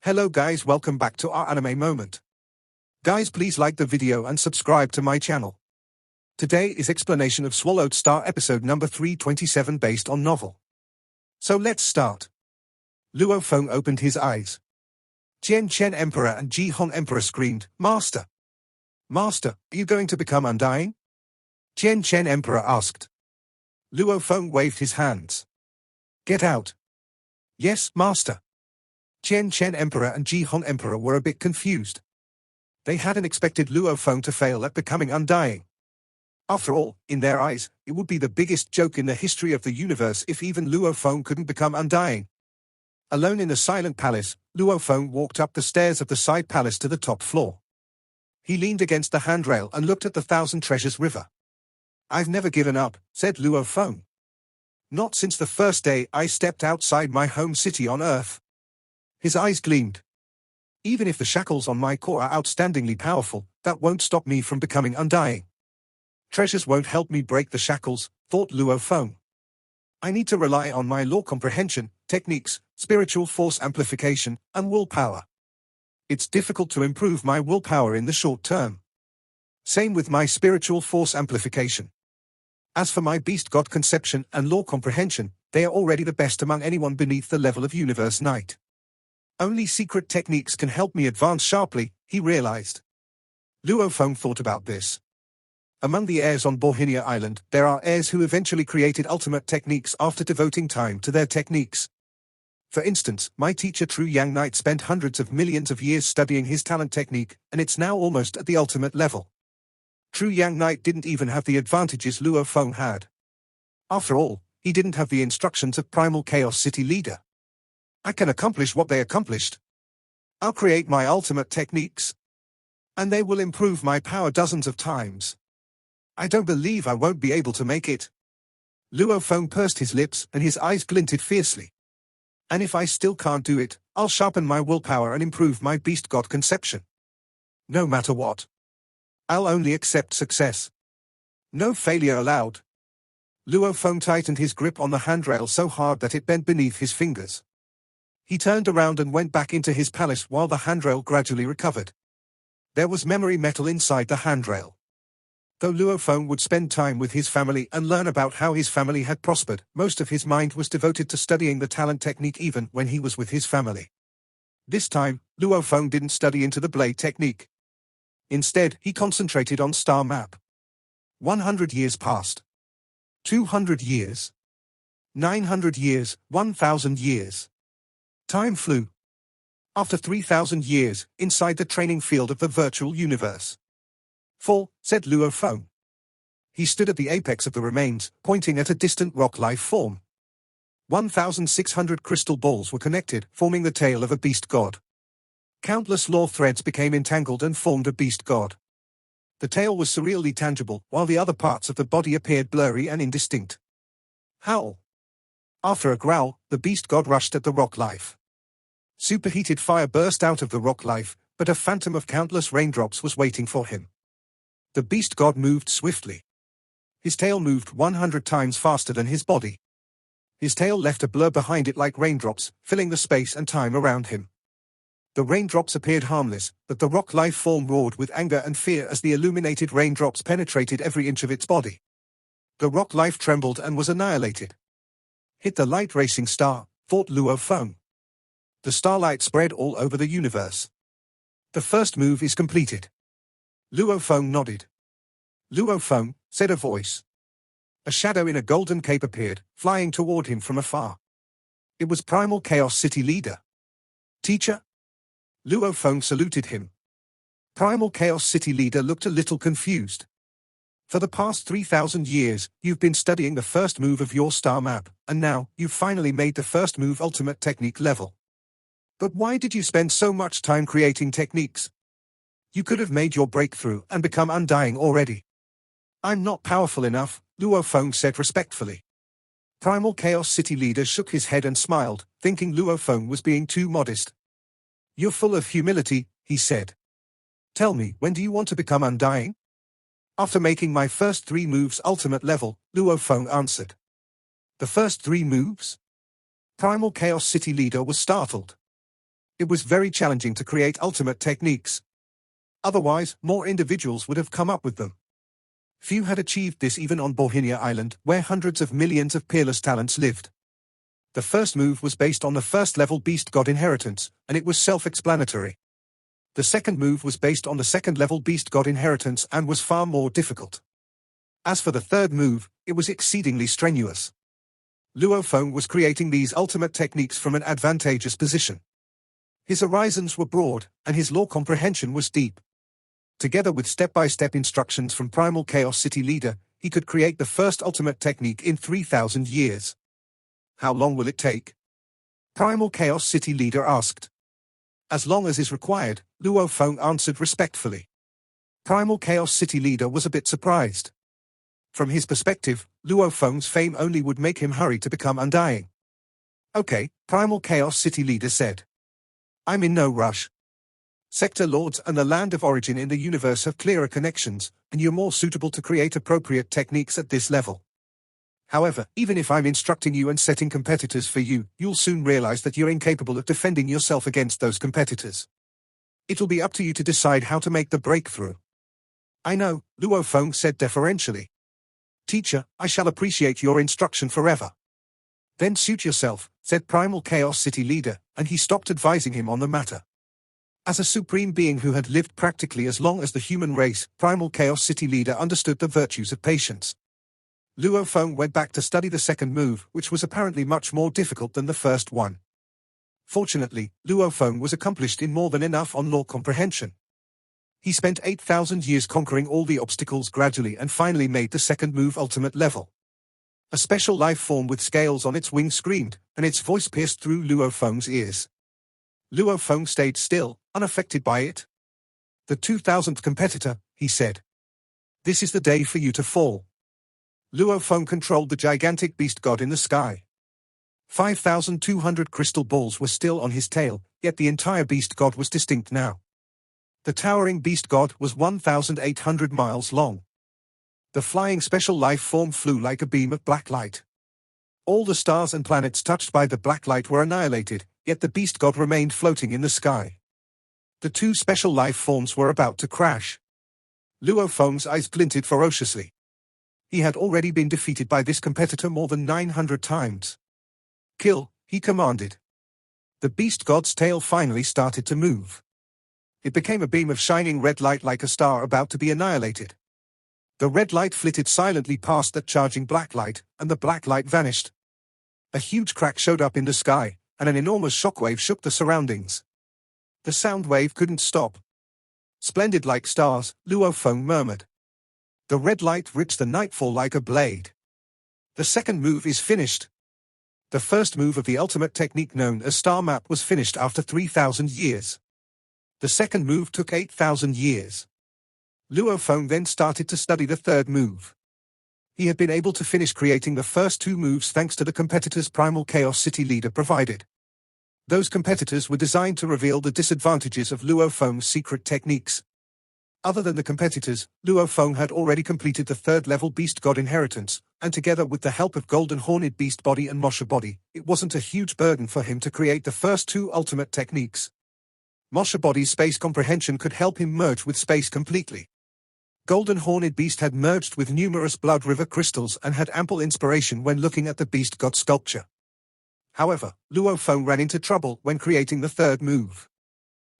Hello guys, welcome back to our anime moment. Guys, please like the video and subscribe to my channel. Today is explanation of Swallowed Star episode number 327 based on novel. So let's start. Luo Feng opened his eyes. Jian Chen Emperor and Ji Hong Emperor screamed, "Master! Master, are you going to become undying?" Jian Chen Emperor asked. Luo Feng waved his hands. "Get out." "Yes, Master." Jian Chen Emperor and Ji Hong Emperor were a bit confused. They hadn't expected Luo Feng to fail at becoming undying. After all, in their eyes, it would be the biggest joke in the history of the universe if even Luo Feng couldn't become undying. Alone in the silent palace, Luo Feng walked up the stairs of the side palace to the top floor. He leaned against the handrail and looked at the Thousand Treasures River. "I've never given up," said Luo Feng. "Not since the first day I stepped outside my home city on Earth." His eyes gleamed. "Even if the shackles on my core are outstandingly powerful, that won't stop me from becoming undying. Treasures won't help me break the shackles," thought Luo Feng. "I need to rely on my law comprehension, techniques, spiritual force amplification, and willpower. It's difficult to improve my willpower in the short term. Same with my spiritual force amplification. As for my beast god conception and law comprehension, they are already the best among anyone beneath the level of Universe Knight. Only secret techniques can help me advance sharply," he realized. Luo Feng thought about this. Among the heirs on Bohinia Island, there are heirs who eventually created ultimate techniques after devoting time to their techniques. For instance, my teacher True Yang Knight spent hundreds of millions of years studying his talent technique, and it's now almost at the ultimate level. True Yang Knight didn't even have the advantages Luo Feng had. After all, he didn't have the instructions of Primal Chaos City leader. "I can accomplish what they accomplished. I'll create my ultimate techniques. And they will improve my power dozens of times. I don't believe I won't be able to make it." Luo Feng pursed his lips and his eyes glinted fiercely. "And if I still can't do it, I'll sharpen my willpower and improve my beast god conception. No matter what. I'll only accept success. No failure allowed." Luo Feng tightened his grip on the handrail so hard that it bent beneath his fingers. He turned around and went back into his palace while the handrail gradually recovered. There was memory metal inside the handrail. Though Luo Feng would spend time with his family and learn about how his family had prospered, most of his mind was devoted to studying the talent technique even when he was with his family. This time, Luo Feng didn't study into the blade technique. Instead, he concentrated on star map. 100 years passed. 200 years. 900 years, 1,000 years. Time flew. After 3,000 years, inside the training field of the virtual universe. "Fall," said Luo Feng. He stood at the apex of the remains, pointing at a distant rock life form. 1,600 crystal balls were connected, forming the tail of a beast god. Countless law threads became entangled and formed a beast god. The tail was surreally tangible, while the other parts of the body appeared blurry and indistinct. Howl. After a growl, the beast god rushed at the rock life. Superheated fire burst out of the rock life, but a phantom of countless raindrops was waiting for him. The beast god moved swiftly. His tail moved 100 times faster than his body. His tail left a blur behind it like raindrops, filling the space and time around him. The raindrops appeared harmless, but the rock life form roared with anger and fear as the illuminated raindrops penetrated every inch of its body. The rock life trembled and was annihilated. "Hit the light racing star," thought Luo Feng. The starlight spread all over the universe. "The first move is completed." Luo Feng nodded. "Luo Feng," said a voice. A shadow in a golden cape appeared, flying toward him from afar. It was Primal Chaos City leader. "Teacher?" Luo Feng saluted him. Primal Chaos City leader looked a little confused. "For the past 3,000 years, you've been studying the first move of your star map, and now, you've finally made the first move ultimate technique level. But why did you spend so much time creating techniques? You could have made your breakthrough and become undying already." "I'm not powerful enough," Luo Feng said respectfully. Primal Chaos City leader shook his head and smiled, thinking Luo Feng was being too modest. "You're full of humility," he said. "Tell me, when do you want to become undying?" "After making my first 3 moves ultimate level," Luo Feng answered. "The first 3 moves?" Primal Chaos City leader was startled. It was very challenging to create ultimate techniques. Otherwise, more individuals would have come up with them. Few had achieved this even on Bohinia Island, where hundreds of millions of peerless talents lived. The first move was based on the first-level beast god inheritance, and it was self-explanatory. The second move was based on the second-level beast god inheritance and was far more difficult. As for the third move, it was exceedingly strenuous. Luo Feng was creating these ultimate techniques from an advantageous position. His horizons were broad, and his law comprehension was deep. Together with step-by-step instructions from Primal Chaos City Leader, he could create the first ultimate technique in 3,000 years. How long will it take? Primal Chaos City Leader asked. As long as is required, Luo Feng answered respectfully. Primal Chaos City Leader was a bit surprised. From his perspective, Luo Feng's fame only would make him hurry to become undying. Okay, Primal Chaos City Leader said. I'm in no rush. Sector Lords and the land of origin in the universe have clearer connections, and you're more suitable to create appropriate techniques at this level. However, even if I'm instructing you and setting competitors for you, you'll soon realize that you're incapable of defending yourself against those competitors. It'll be up to you to decide how to make the breakthrough. I know, Luo Feng said deferentially. Teacher, I shall appreciate your instruction forever. Then suit yourself, said Primal Chaos City Leader, and he stopped advising him on the matter. As a supreme being who had lived practically as long as the human race, Primal Chaos City Leader understood the virtues of patience. Luo Feng went back to study the second move, which was apparently much more difficult than the first one. Fortunately, Luo Feng was accomplished in more than enough on law comprehension. He spent 8,000 years conquering all the obstacles gradually and finally made the second move ultimate level. A special life form with scales on its wings screamed, and its voice pierced through Luo Feng's ears. Luo Feng stayed still, unaffected by it. The 2,000th competitor, he said. This is the day for you to fall. Luo Feng controlled the gigantic beast god in the sky. 5,200 crystal balls were still on his tail, yet the entire beast god was distinct now. The towering beast god was 1,800 miles long. The flying special life form flew like a beam of black light. All the stars and planets touched by the black light were annihilated, yet the beast god remained floating in the sky. The two special life forms were about to crash. Luo Feng's eyes glinted ferociously. He had already been defeated by this competitor more than 900 times. Kill, he commanded. The beast god's tail finally started to move. It became a beam of shining red light like a star about to be annihilated. The red light flitted silently past that charging black light, and the black light vanished. A huge crack showed up in the sky, and an enormous shockwave shook the surroundings. The sound wave couldn't stop. Splendid like stars, Luo Feng murmured. The red light rips the nightfall like a blade. The second move is finished. The first move of the ultimate technique known as Star Map was finished after 3,000 years. The second move took 8,000 years. Luo Feng then started to study the third move. He had been able to finish creating the first two moves thanks to the competitors Primal Chaos City Leader provided. Those competitors were designed to reveal the disadvantages of Luo Feng's secret techniques. Other than the competitors, Luo Feng had already completed the third-level Beast God Inheritance, and together with the help of Golden Horned Beast Body and Mosha Body, it wasn't a huge burden for him to create the first two ultimate techniques. Mosha Body's space comprehension could help him merge with space completely. Golden Horned Beast had merged with numerous Blood River crystals and had ample inspiration when looking at the Beast God sculpture. However, Luo Feng ran into trouble when creating the third move.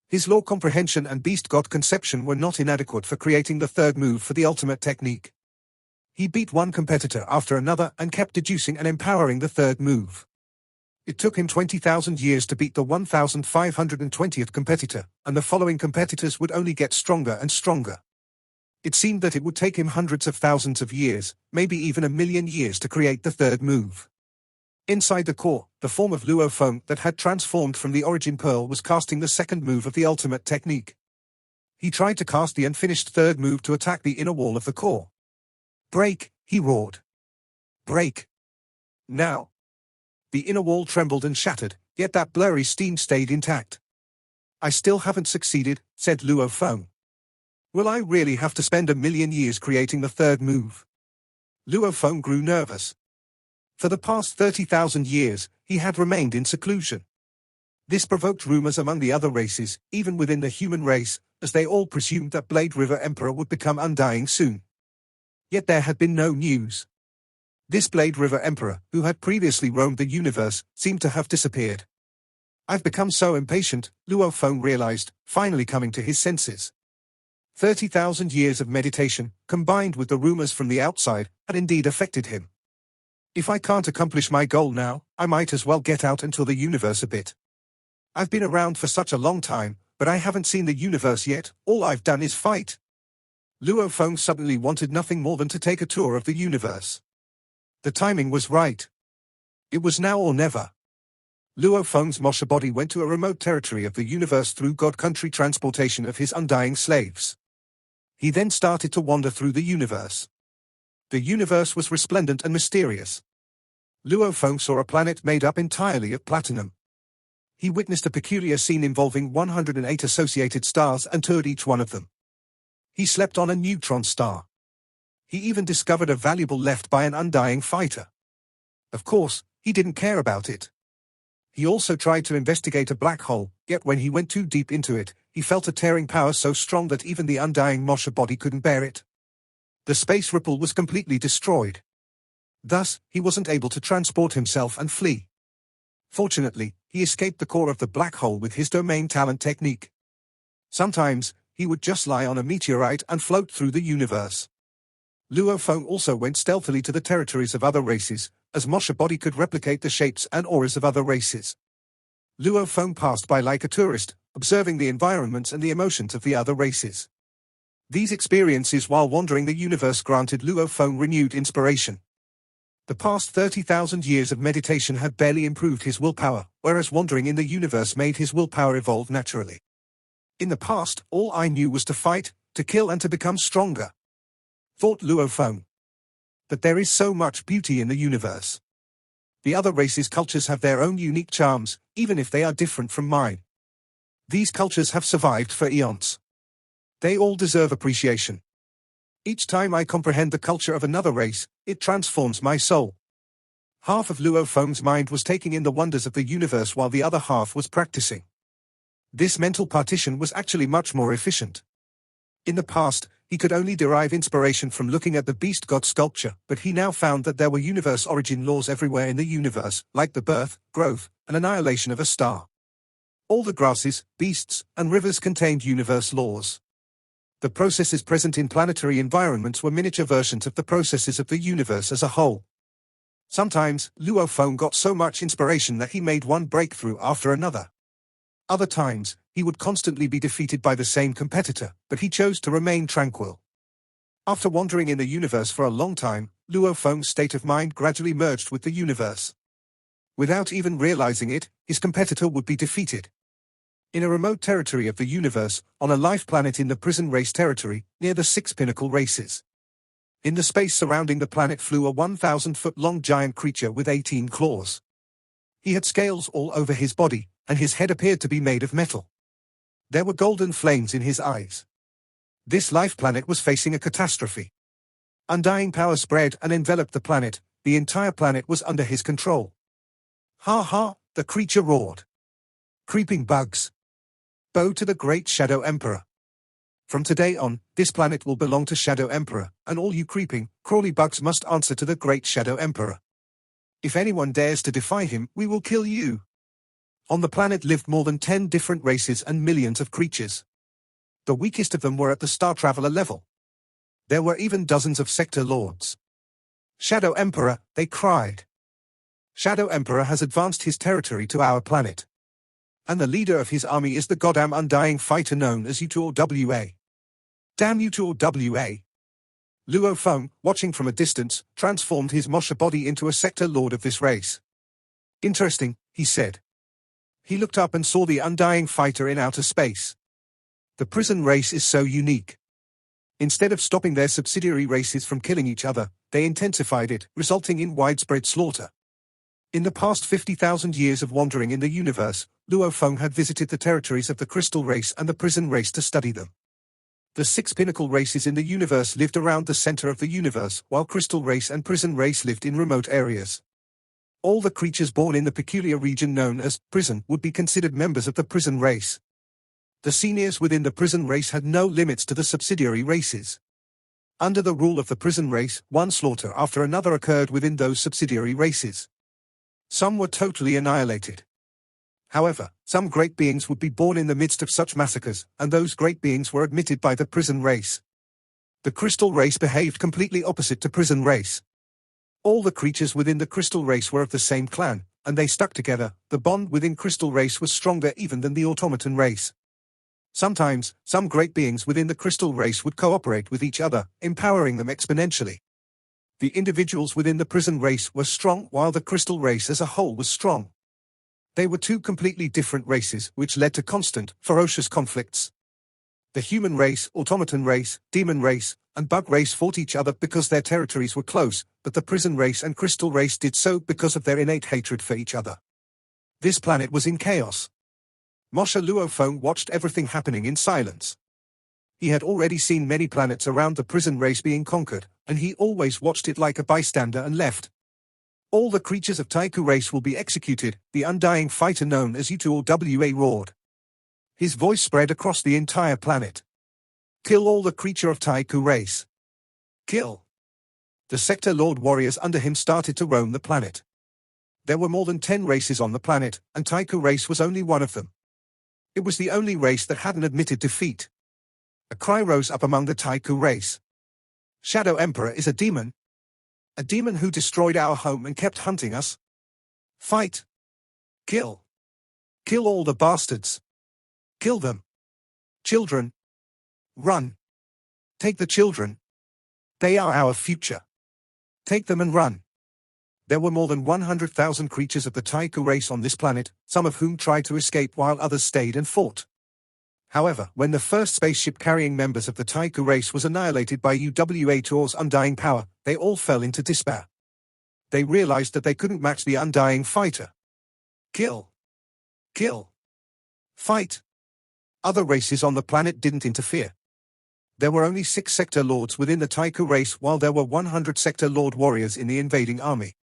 His law comprehension and Beast God conception were not inadequate for creating the third move for the ultimate technique. He beat one competitor after another and kept deducing and empowering the third move. It took him 20,000 years to beat the 1,520th competitor, and the following competitors would only get stronger and stronger. It seemed that it would take him hundreds of thousands of years, maybe even 1,000,000 years to create the third move. Inside the core, the form of Luo Feng that had transformed from the origin pearl was casting the second move of the ultimate technique. He tried to cast the unfinished third move to attack the inner wall of the core. "Break!" he roared. "Break! Now!" The inner wall trembled and shattered, yet that blurry steam stayed intact. "I still haven't succeeded," said Luo Feng. "Will I really have to spend 1,000,000 years creating the third move?" Luo Feng grew nervous. For the past 30,000 years, he had remained in seclusion. This provoked rumors among the other races, even within the human race, as they all presumed that Blade River Emperor would become undying soon. Yet there had been no news. This Blade River Emperor, who had previously roamed the universe, seemed to have disappeared. I've become so impatient, Luo Feng realized, finally coming to his senses. 30,000 years of meditation, combined with the rumors from the outside, had indeed affected him. If I can't accomplish my goal now, I might as well get out into the universe a bit. I've been around for such a long time, but I haven't seen the universe yet. All I've done is fight. Luo Feng suddenly wanted nothing more than to take a tour of the universe. The timing was right. It was now or never. Luo Feng's Mosha body went to a remote territory of the universe through God Country transportation of his undying slaves. He then started to wander through the universe. The universe was resplendent and mysterious. Luo Feng saw a planet made up entirely of platinum. He witnessed a peculiar scene involving 108 associated stars and toured each one of them. He slept on a neutron star. He even discovered a valuable left by an undying fighter. Of course, he didn't care about it. He also tried to investigate a black hole, yet when he went too deep into it, he felt a tearing power so strong that even the undying Mosha body couldn't bear it. The space ripple was completely destroyed. Thus, he wasn't able to transport himself and flee. Fortunately, he escaped the core of the black hole with his domain talent technique. Sometimes, he would just lie on a meteorite and float through the universe. Luo Feng also went stealthily to the territories of other races, as Mosha body could replicate the shapes and auras of other races. Luo Feng passed by like a tourist, observing the environments and the emotions of the other races. These experiences while wandering the universe granted Luo Feng renewed inspiration. The past 30,000 years of meditation had barely improved his willpower, whereas wandering in the universe made his willpower evolve naturally. In the past, all I knew was to fight, to kill and to become stronger, thought Luo Feng. But there is so much beauty in the universe. The other races' cultures have their own unique charms, even if they are different from mine. These cultures have survived for eons. They all deserve appreciation. Each time I comprehend the culture of another race, it transforms my soul. Half of Luo Feng's mind was taking in the wonders of the universe while the other half was practicing. This mental partition was actually much more efficient. In the past, he could only derive inspiration from looking at the beast god sculpture, but he now found that there were universe origin laws everywhere in the universe, like the birth, growth, and annihilation of a star. All the grasses, beasts, and rivers contained universe laws. The processes present in planetary environments were miniature versions of the processes of the universe as a whole. Sometimes, Luo Feng got so much inspiration that he made one breakthrough after another. Other times, he would constantly be defeated by the same competitor, but he chose to remain tranquil. After wandering in the universe for a long time, Luo Feng's state of mind gradually merged with the universe. Without even realizing it, his competitor would be defeated. In a remote territory of the universe, on a life planet in the prison race territory, near the 6 pinnacle races. In the space surrounding the planet flew a 1,000-foot-long giant creature with 18 claws. He had scales all over his body, and his head appeared to be made of metal. There were golden flames in his eyes. This life planet was facing a catastrophe. Undying power spread and enveloped the planet. The entire planet was under his control. Ha ha, the creature roared. Creeping bugs. Bow to the great Shadow Emperor. From today on, this planet will belong to Shadow Emperor, and all you creeping, crawly bugs must answer to the great Shadow Emperor. If anyone dares to defy him, we will kill you. On the planet lived more than 10 different races and millions of creatures. The weakest of them were at the Star Traveler level. There were even dozens of sector lords. Shadow Emperor, they cried. Shadow Emperor has advanced his territory to our planet. And the leader of his army is the goddamn undying fighter known as U2OWA. Damn U2OWA. Luo Feng, watching from a distance, transformed his Mosha body into a sector lord of this race. Interesting, he said. He looked up and saw the undying fighter in outer space. The prison race is so unique. Instead of stopping their subsidiary races from killing each other, they intensified it, resulting in widespread slaughter. In the past 50,000 years of wandering in the universe, Luo Feng had visited the territories of the crystal race and the prison race to study them. The 6 pinnacle races in the universe lived around the center of the universe, while crystal race and prison race lived in remote areas. All the creatures born in the peculiar region known as prison would be considered members of the prison race. The seniors within the prison race had no limits to the subsidiary races. Under the rule of the prison race, one slaughter after another occurred within those subsidiary races. Some were totally annihilated. However, some great beings would be born in the midst of such massacres, and those great beings were admitted by the prison race. The crystal race behaved completely opposite to prison race. All the creatures within the crystal race were of the same clan, and they stuck together. The bond within crystal race was stronger even than the automaton race. Sometimes, some great beings within the crystal race would cooperate with each other, empowering them exponentially. The individuals within the prison race were strong while the crystal race as a whole was strong. They were two completely different races which led to constant, ferocious conflicts. The human race, automaton race, demon race, and bug race fought each other because their territories were close, but the prison race and crystal race did so because of their innate hatred for each other. This planet was in chaos. Moshe Luofeng watched everything happening in silence. He had already seen many planets around the prison race being conquered, and he always watched it like a bystander and left. All the creatures of Taiku race will be executed, the undying fighter known as U2OWA roared. His voice spread across the entire planet. Kill all the creature of Taiku race. Kill. The Sector Lord warriors under him started to roam the planet. There were more than 10 races on the planet, and Taiku race was only one of them. It was the only race that hadn't admitted defeat. A cry rose up among the Taiku race. Shadow Emperor is a demon. A demon who destroyed our home and kept hunting us. Fight. Kill. Kill all the bastards. Kill them. Children. Run. Take the children. They are our future. Take them and run. There were more than 100,000 creatures of the Taiku race on this planet, some of whom tried to escape while others stayed and fought. However, when the first spaceship carrying members of the Taiku race was annihilated by UWA-2's undying power, they all fell into despair. They realized that they couldn't match the undying fighter. Kill. Kill. Fight. Other races on the planet didn't interfere. There were only 6 Sector Lords within the Taiku race while there were 100 Sector Lord warriors in the invading army.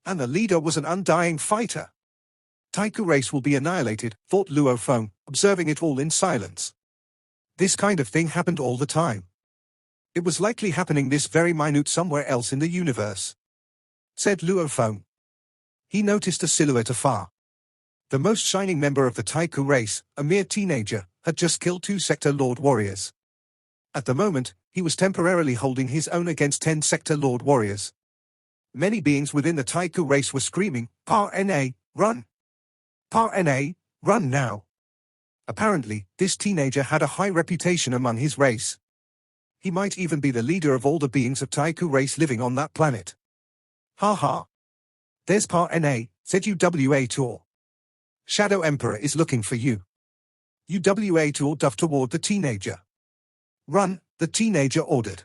And the leader was an undying fighter. Taiku race will be annihilated, thought Luofeng, observing it all in silence. This kind of thing happened all the time. It was likely happening this very minute somewhere else in the universe. Said Luofeng. He noticed a silhouette afar. The most shining member of the Taiku race, a mere teenager, had just killed 2 Sector Lord warriors. At the moment, he was temporarily holding his own against 10 Sector Lord warriors. Many beings within the Taiku race were screaming, "Pa-na, run! Pa-na, run now!" Apparently, this teenager had a high reputation among his race. He might even be the leader of all the beings of Taiku race living on that planet. "Ha ha! There's Pa-na," said UWA-2. "Shadow Emperor is looking for you." UWA-2 dove toward the teenager. "Run," the teenager ordered.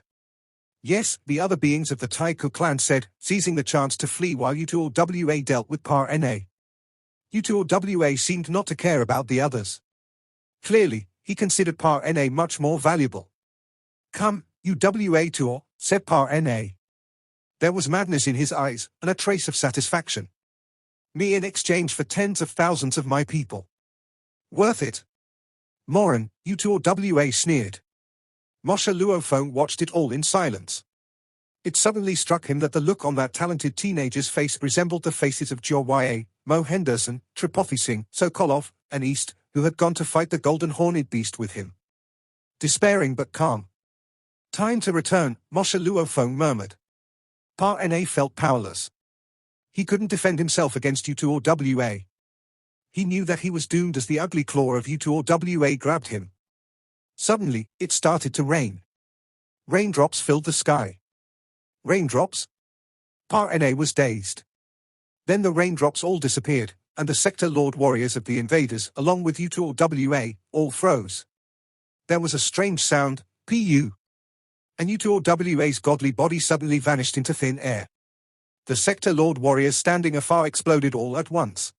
"Yes," the other beings of the Taiku clan said, seizing the chance to flee while U2OWA dealt with Pa-na. U2OWA seemed not to care about the others. Clearly, he considered Pa-na much more valuable. "Come, UWA-2, said Pa-na. There was madness in his eyes, and a trace of satisfaction. "Me in exchange for tens of thousands of my people. Worth it." "Moran," U2OWA sneered. Moshe Luofeng watched it all in silence. It suddenly struck him that the look on that talented teenager's face resembled the faces of Jia, Mo Henderson, Tripothi Singh, Sokolov, and East, who had gone to fight the golden horned beast with him. Despairing but calm. "Time to return," Moshe Luofeng murmured. Pa-na felt powerless. He couldn't defend himself against U2OWA. He knew that he was doomed as the ugly claw of U2OWA grabbed him. Suddenly, it started to rain. Raindrops filled the sky. Raindrops? Pa-na was dazed. Then the raindrops all disappeared, and the Sector Lord warriors of the invaders, along with U2OWA, all froze. There was a strange sound, pu. And U2OWA's godly body suddenly vanished into thin air. The Sector Lord warriors standing afar exploded all at once.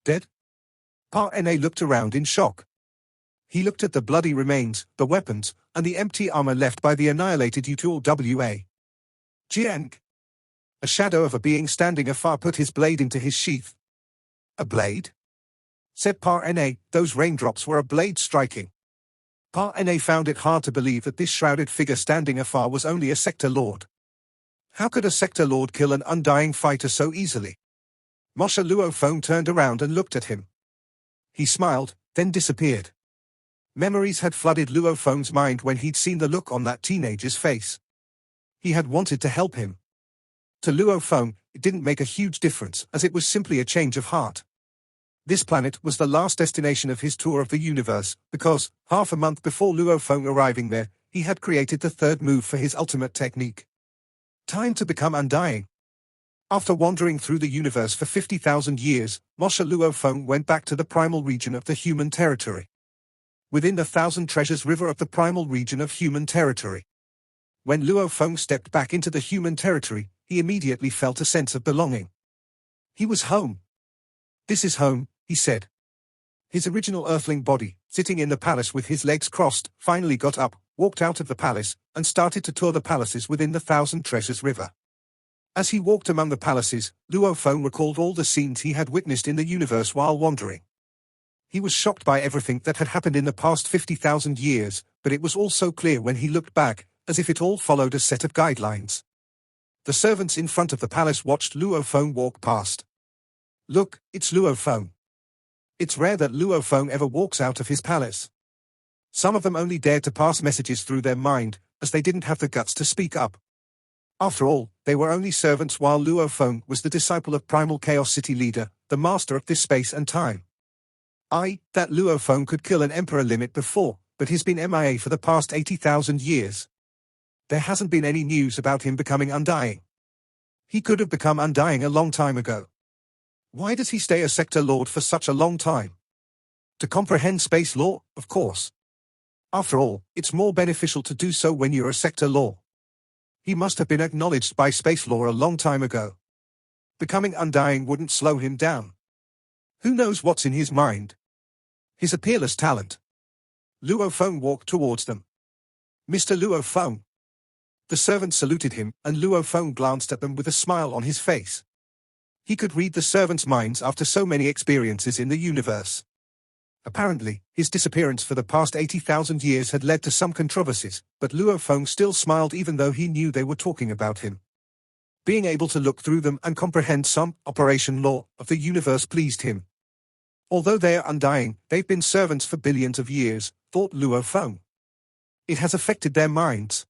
Dead? Pa-na looked around in shock. He looked at the bloody remains, the weapons, and the empty armor left by the annihilated U2OWA. Jiang! A shadow of a being standing afar put his blade into his sheath. A blade? Said Pa-Na, those raindrops were a blade striking. Pa-Na found it hard to believe that this shrouded figure standing afar was only a sector lord. How could a sector lord kill an undying fighter so easily? Moshe Luo Feng turned around and looked at him. He smiled, then disappeared. Memories had flooded Luo Feng's mind when he'd seen the look on that teenager's face. He had wanted to help him. To Luo Feng, it didn't make a huge difference, as it was simply a change of heart. This planet was the last destination of his tour of the universe, because, half a month before Luo Feng arriving there, he had created the third move for his ultimate technique. Time to become undying. After wandering through the universe for 50,000 years, Moshe Luo Feng went back to the primal region of the human territory. Within the Thousand Treasures River of the primal region of human territory. When Luo Feng stepped back into the human territory, he immediately felt a sense of belonging. He was home. This is home, he said. His original earthling body, sitting in the palace with his legs crossed, finally got up, walked out of the palace, and started to tour the palaces within the Thousand Treasures River. As he walked among the palaces, Luo Feng recalled all the scenes he had witnessed in the universe while wandering. He was shocked by everything that had happened in the past 50,000 years, but it was all so clear when he looked back, as if it all followed a set of guidelines. The servants in front of the palace watched Luo Feng walk past. Look, it's Luo Feng. It's rare that Luo Feng ever walks out of his palace. Some of them only dared to pass messages through their mind, as they didn't have the guts to speak up. After all, they were only servants, while Luo Feng was the disciple of Primal Chaos City Leader, the master of this space and time. That Luo Feng could kill an emperor limit before, but he's been MIA for the past 80,000 years. There hasn't been any news about him becoming undying. He could have become undying a long time ago. Why does he stay a sector lord for such a long time? To comprehend space law, of course. After all, it's more beneficial to do so when you're a sector law. He must have been acknowledged by space law a long time ago. Becoming undying wouldn't slow him down. Who knows what's in his mind? His peerless talent. Luo Feng walked towards them. Mr. Luo Feng. The servant saluted him, and Luo Feng glanced at them with a smile on his face. He could read the servants' minds after so many experiences in the universe. Apparently, his disappearance for the past 80,000 years had led to some controversies, but Luo Feng still smiled even though he knew they were talking about him. Being able to look through them and comprehend some operation law of the universe pleased him. Although they are undying, they've been servants for billions of years, thought Luo Feng. It has affected their minds.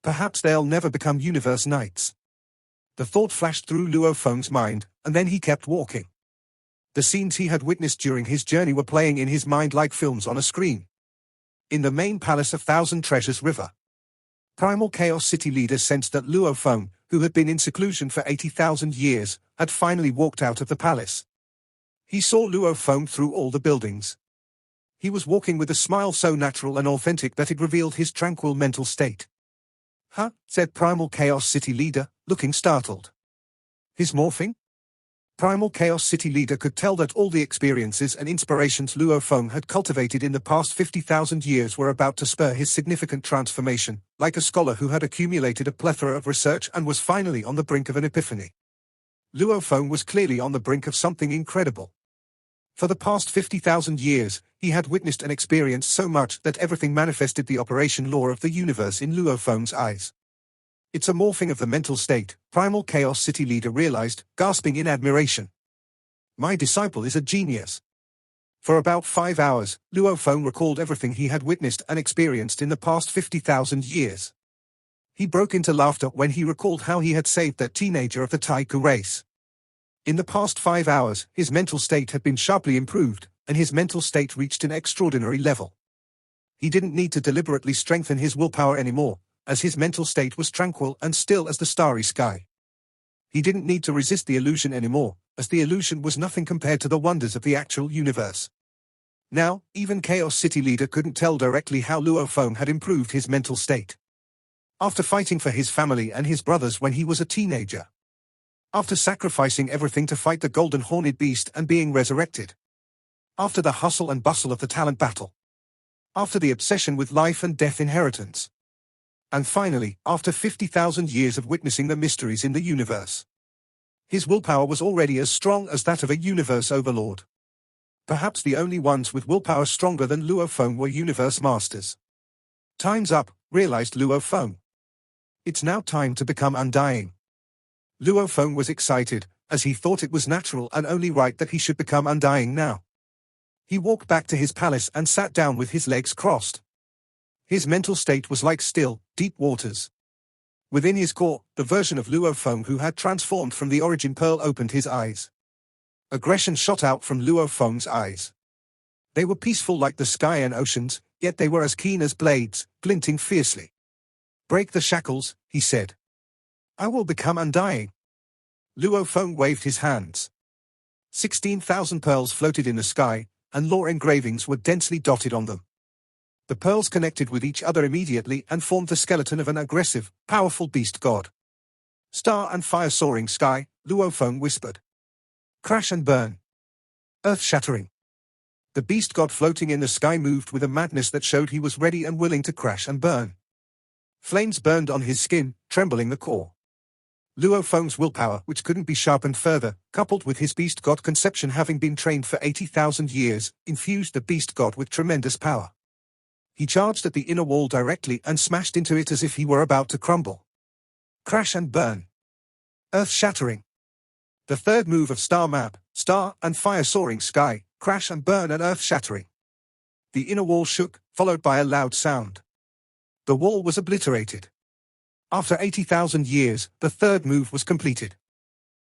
Perhaps they'll never become universe knights. The thought flashed through Luo Feng's mind, and then he kept walking. The scenes he had witnessed during his journey were playing in his mind like films on a screen. In the main palace of Thousand Treasures River, Primal Chaos City Leader sensed that Luo Feng, who had been in seclusion for 80,000 years, had finally walked out of the palace. He saw Luo Feng through all the buildings. He was walking with a smile so natural and authentic that it revealed his tranquil mental state. Huh? Said Primal Chaos City Leader, looking startled. His morphing? Primal Chaos City Leader could tell that all the experiences and inspirations Luo Feng had cultivated in the past 50,000 years were about to spur his significant transformation, like a scholar who had accumulated a plethora of research and was finally on the brink of an epiphany. Luo Feng was clearly on the brink of something incredible. For the past 50,000 years, he had witnessed and experienced so much that everything manifested the operation law of the universe in Luo Feng's eyes. It's a morphing of the mental state, Primal Chaos City Leader realized, gasping in admiration. My disciple is a genius. For about 5 hours, Luo Feng recalled everything he had witnessed and experienced in the past 50,000 years. He broke into laughter when he recalled how he had saved that teenager of the Taiku race. In the past 5 hours, his mental state had been sharply improved, and his mental state reached an extraordinary level. He didn't need to deliberately strengthen his willpower anymore, as his mental state was tranquil and still as the starry sky. He didn't need to resist the illusion anymore, as the illusion was nothing compared to the wonders of the actual universe. Now, even Chaos City Leader couldn't tell directly how Luo Feng had improved his mental state. After fighting for his family and his brothers when he was a teenager. After sacrificing everything to fight the Golden Horned Beast and being resurrected. After the hustle and bustle of the talent battle. After the obsession with life and death inheritance. And finally, after 50,000 years of witnessing the mysteries in the universe, his willpower was already as strong as that of a universe overlord. Perhaps the only ones with willpower stronger than Luo Feng were universe masters. Time's up, realized Luo Feng. It's now time to become undying. Luo Feng was excited, as he thought it was natural and only right that he should become undying now. He walked back to his palace and sat down with his legs crossed. His mental state was like still, deep waters. Within his core, the version of Luo Feng who had transformed from the origin pearl opened his eyes. Aggression shot out from Luo Feng's eyes. They were peaceful like the sky and oceans, yet they were as keen as blades, glinting fiercely. "Break the shackles," he said. "I will become undying." Luo Feng waved his hands. 16,000 pearls floated in the sky, and lore engravings were densely dotted on them. The pearls connected with each other immediately and formed the skeleton of an aggressive, powerful beast god. "Star and fire soaring sky," Luo Feng whispered. "Crash and burn. Earth-shattering." The beast god floating in the sky moved with a madness that showed he was ready and willing to crash and burn. Flames burned on his skin, trembling the core. Luo Feng's willpower, which couldn't be sharpened further, coupled with his beast god conception having been trained for 80,000 years, infused the beast god with tremendous power. He charged at the inner wall directly and smashed into it as if he were about to crumble. Crash and burn. Earth-shattering. The third move of Star Map, Star and Fire Soaring Sky, Crash and burn and earth-shattering. The inner wall shook, followed by a loud sound. The wall was obliterated. After 80,000 years, the third move was completed.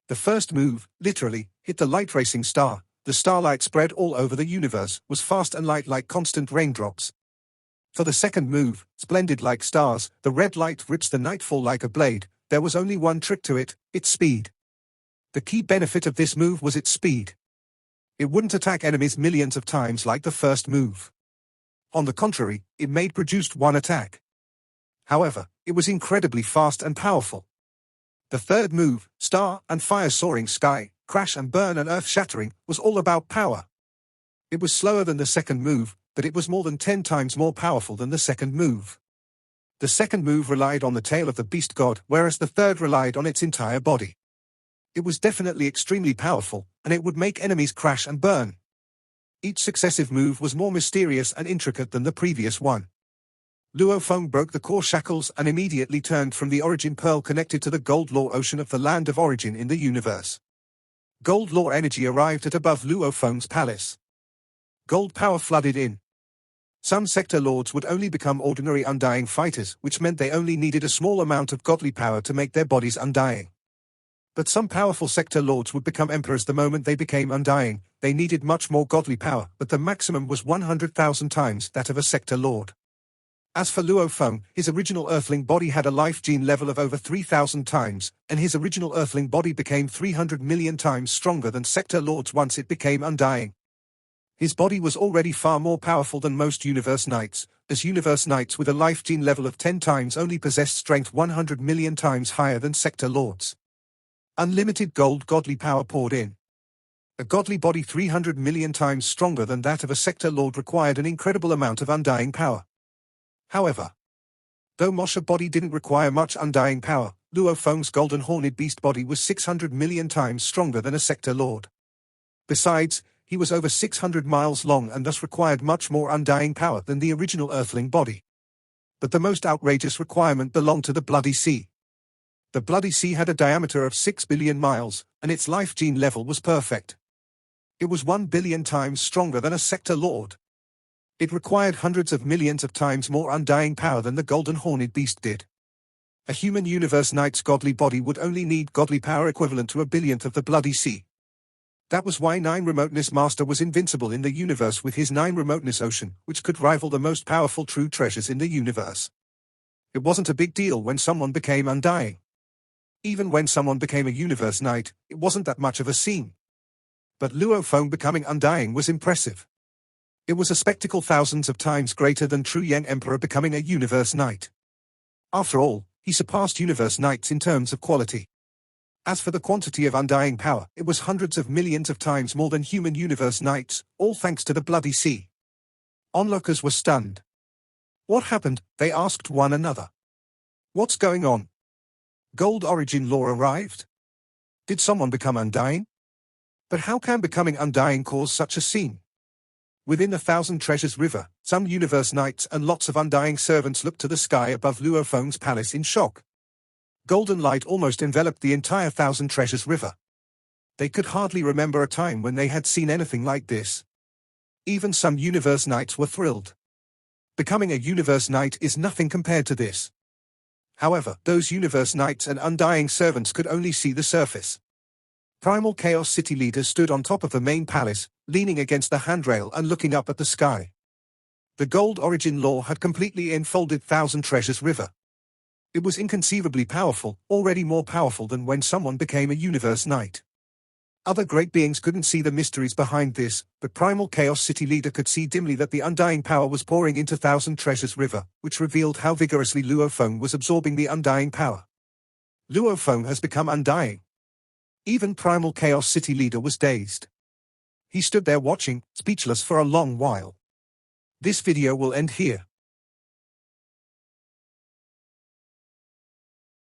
The first move, literally, hit the light-racing star. The starlight spread all over the universe, was fast and light like constant raindrops. For the second move, splendid like stars, the red light rips the nightfall like a blade. There was only one trick to it, its speed. The key benefit of this move was its speed. It wouldn't attack enemies millions of times like the first move. On the contrary, it made produced one attack. However, it was incredibly fast and powerful. The third move, Star and Fire Soaring Sky, Crash and Burn and Earth-shattering, was all about power. It was slower than the second move, but it was more than 10 times more powerful than the second move. The second move relied on the tail of the beast god, whereas the third relied on its entire body. It was definitely extremely powerful, and it would make enemies crash and burn. Each successive move was more mysterious and intricate than the previous one. Luo Feng broke the core shackles and immediately turned from the origin pearl connected to the gold lore ocean of the land of origin in the universe. Gold lore energy arrived at above Luo Feng's palace. Gold power flooded in. Some sector lords would only become ordinary undying fighters, which meant they only needed a small amount of godly power to make their bodies undying. But some powerful sector lords would become emperors the moment they became undying. They needed much more godly power, but the maximum was 100,000 times that of a sector lord. As for Luo Feng, his original earthling body had a life gene level of over 3,000 times, and his original earthling body became 300 million times stronger than sector lords once it became undying. His body was already far more powerful than most universe knights, as universe knights with a life gene level of 10 times only possessed strength 100 million times higher than sector lords. Unlimited gold godly power poured in. A godly body 300 million times stronger than that of a sector lord required an incredible amount of undying power. However, though Moshe body didn't require much undying power, Luo Feng's golden horned beast body was 600 million times stronger than a sector lord. Besides, he was over 600 miles long and thus required much more undying power than the original earthling body. But the most outrageous requirement belonged to the Bloody Sea. The Bloody Sea had a diameter of 6 billion miles, and its life gene level was perfect. It was 1 billion times stronger than a sector lord. It required hundreds of millions of times more undying power than the golden horned beast did. A human universe knight's godly body would only need godly power equivalent to a billionth of the Bloody Sea. That was why Nine Remoteness Master was invincible in the universe with his Nine Remoteness Ocean, which could rival the most powerful true treasures in the universe. It wasn't a big deal when someone became undying. Even when someone became a universe knight, it wasn't that much of a scene. But Luo Feng becoming undying was impressive. It was a spectacle thousands of times greater than True Yang Emperor becoming a universe knight. After all, he surpassed universe knights in terms of quality. As for the quantity of undying power, it was hundreds of millions of times more than human universe knights, all thanks to the Bloody Sea. Onlookers were stunned. What happened? They asked one another. What's going on? Gold origin lore arrived? Did someone become undying? But how can becoming undying cause such a scene? Within the Thousand Treasures River, some universe knights and lots of undying servants looked to the sky above Luophong's palace in shock. Golden light almost enveloped the entire Thousand Treasures River. They could hardly remember a time when they had seen anything like this. Even some universe knights were thrilled. Becoming a universe knight is nothing compared to this. However, those universe knights and undying servants could only see the surface. Primal Chaos City leader stood on top of the main palace, leaning against the handrail and looking up at the sky. The gold origin lore had completely enfolded Thousand Treasures River. It was inconceivably powerful, already more powerful than when someone became a universe knight. Other great beings couldn't see the mysteries behind this, but Primal Chaos City leader could see dimly that the undying power was pouring into Thousand Treasures River, which revealed how vigorously Luophong was absorbing the undying power. Luophong has become undying. Even Primal Chaos City leader was dazed. He stood there watching, speechless for a long while. This video will end here.